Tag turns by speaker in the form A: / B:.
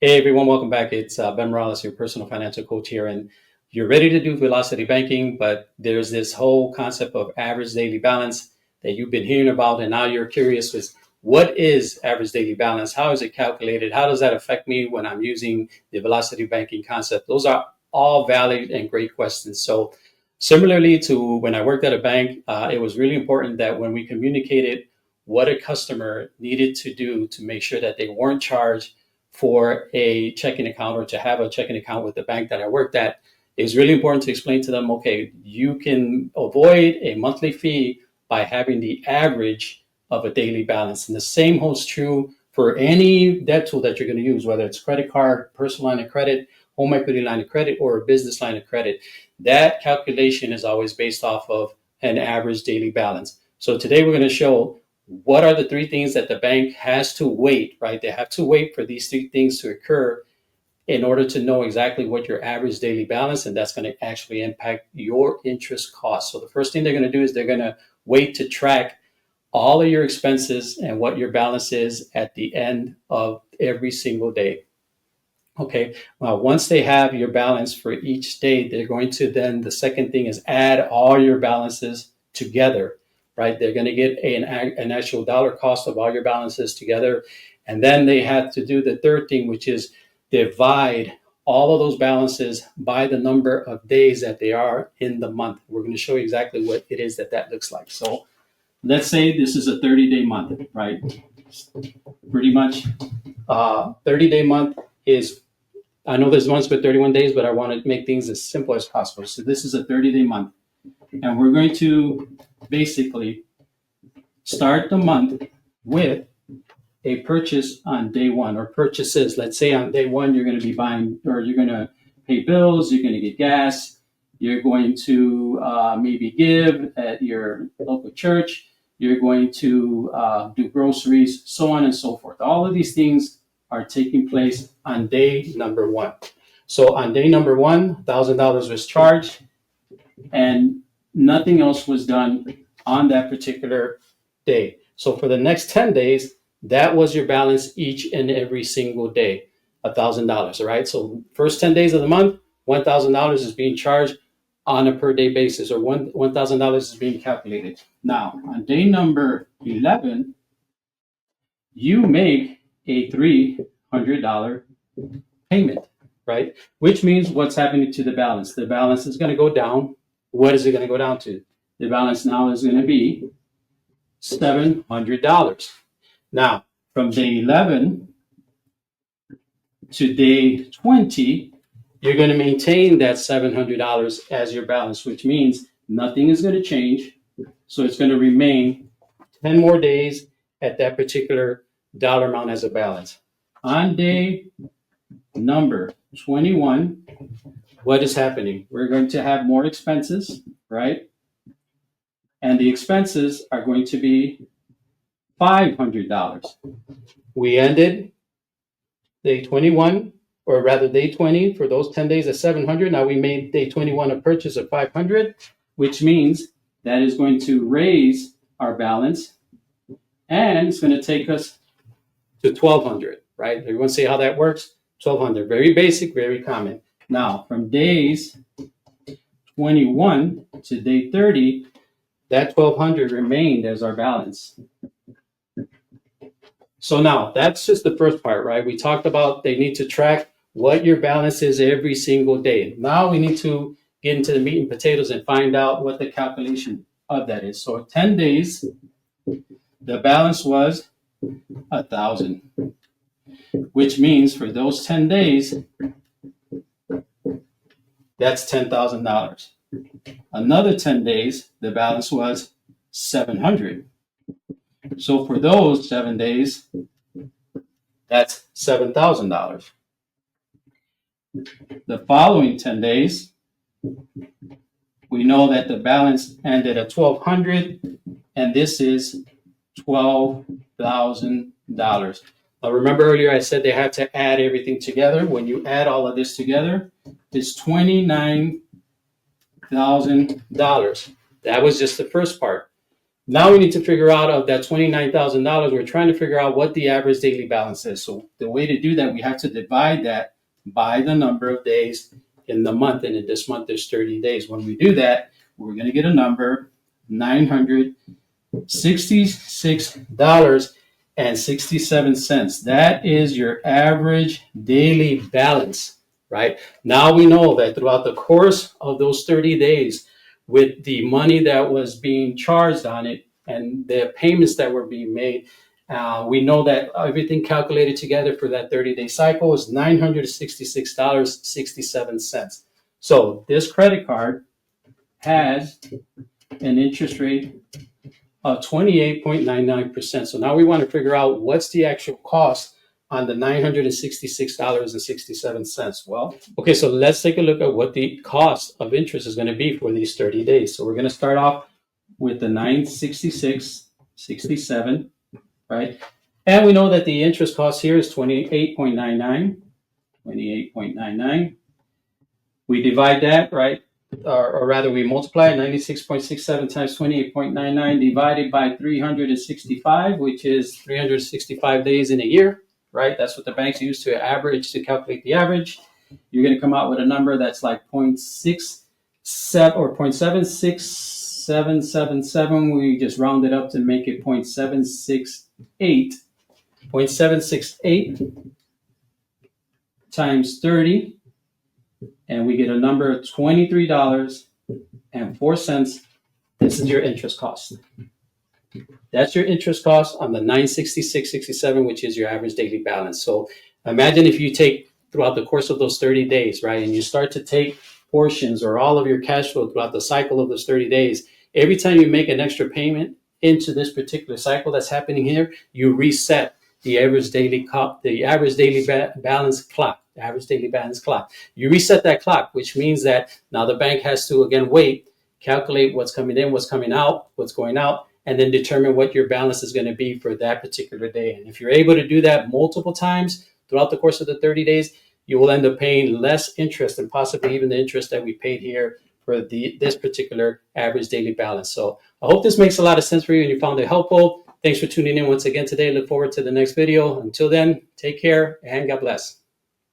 A: Hey everyone, welcome back. It's Ben Morales, your personal financial coach here, and you're ready to do velocity banking, but there's this whole concept of average daily balance that you've been hearing about, and now you're curious with what is average daily balance? How is it calculated? How does that affect me when I'm using the velocity banking concept? Those are all valid and great questions. So similarly to when I worked at a bank, it was really important that when we communicated what a customer needed to do to make sure that they weren't charged for a checking account or to have a checking account with the bank that I worked at, it's really important to explain to them, okay, you can avoid a monthly fee by having the average of a daily balance. And the same holds true for any debt tool that you're going to use, whether it's credit card, personal line of credit, home equity line of credit, or a business line of credit. That calculation is always based off of an average daily balance. So today we're going to show what are the three things that the bank has to wait, right? They have to wait for these three things to occur in order to know exactly what your average daily balance, and that's going to actually impact your interest costs. So the first thing they're going to do is they're going to wait to track all of your expenses and what your balance is at the end of every single day. Okay, well, once they have your balance for each day, they're going to then, the second thing is add all your balances together, right? They're going to get an actual dollar cost of all your balances together. And then they have to do the third thing, which is divide all of those balances by the number of days that they are in the month. We're going to show you exactly what it is that looks like. So let's say this is a 30-day month, right? Pretty much 30-day month is, I know there's months with 31 days, but I want to make things as simple as possible. So this is a 30-day month. And we're going to basically start the month with a purchase on day one, or purchases. Let's say on day one, you're going to be buying, or you're going to pay bills, you're going to get gas, you're going to maybe give at your local church, you're going to do groceries, so on and so forth. All of these things are taking place on day number one. So on day number one, $1,000 was charged, and nothing else was done on that particular day. So for the next 10 days, that was your balance each and every single day, $1,000, all right? So first 10 days of the month, $1,000 is being charged on a per day basis, or $1,000 is being calculated. Now, on day number 11, you make a $300 payment, right? Which means what's happening to the balance? The balance is going to go down. What is it going to go down to? The balance now is going to be $700. Now, from day 11 to day 20, you're going to maintain that $700 as your balance, which means nothing is going to change. So it's going to remain 10 more days at that particular dollar amount as a balance. On day number 21, what is happening? We're going to have more expenses, right? And the expenses are going to be $500. We ended day 21, or rather day 20, for those 10 days at 700. Now we made day 21 a purchase of 500, which means that is going to raise our balance, and it's going to take us to 1,200, right? Everyone see how that works? 1,200, very basic, very common. Now, from days 21 to day 30, that 1,200 remained as our balance. So now that's just the first part, right? We talked about they need to track what your balance is every single day. Now we need to get into the meat and potatoes and find out what the calculation of that is. So 10 days, the balance was 1,000, which means for those 10 days, that's $10,000. Another 10 days, the balance was 700. So for those 7 days, that's $7,000. The following 10 days, we know that the balance ended at 1,200, and this is $12,000. Now remember earlier I said they had to add everything together. When you add all of this together, it's $29,000. That was just the first part. Now we need to figure out of that $29,000, we're trying to figure out what the average daily balance is. So the way to do that, we have to divide that by the number of days in the month. And in this month, there's 30 days. When we do that, we're going to get a number, $966.67. That is your average daily balance, right? Now we know that throughout the course of those 30 days, with the money that was being charged on it and the payments that were being made, we know that everything calculated together for that 30-day cycle is $966.67. So this credit card has an interest rate of 28.99%. So now we want to figure out what's the actual cost on the $966.67. Well, okay, so let's take a look at what the cost of interest is going to be for these 30 days. So we're going to start off with the $966.67, right? And we know that the interest cost here is 28.99. We divide that, right? Or rather, we multiply 96.67 times 28.99 divided by 365, which is 365 days in a year, right? That's what the banks use to average, to calculate the average. You're going to come out with a number that's like 0.67 or 0.76777. We just round it up to make it 0.768. 0.768 times 30. And we get a number of $23.04. This is your interest cost. That's your interest cost on the $966.67, which is your average daily balance. So imagine if you take throughout the course of those 30 days, right, and you start to take portions or all of your cash flow throughout the cycle of those 30 days. Every time you make an extra payment into this particular cycle that's happening here, you reset the average daily balance clock. The average daily balance clock. You reset that clock, which means that now the bank has to again wait, calculate what's coming in, what's coming out, what's going out, and then determine what your balance is going to be for that particular day. And if you're able to do that multiple times throughout the course of the 30 days, you will end up paying less interest and possibly even the interest that we paid here for this particular average daily balance. So I hope this makes a lot of sense for you and you found it helpful. Thanks for tuning in once again today. Look forward to the next video. Until then, take care and God bless.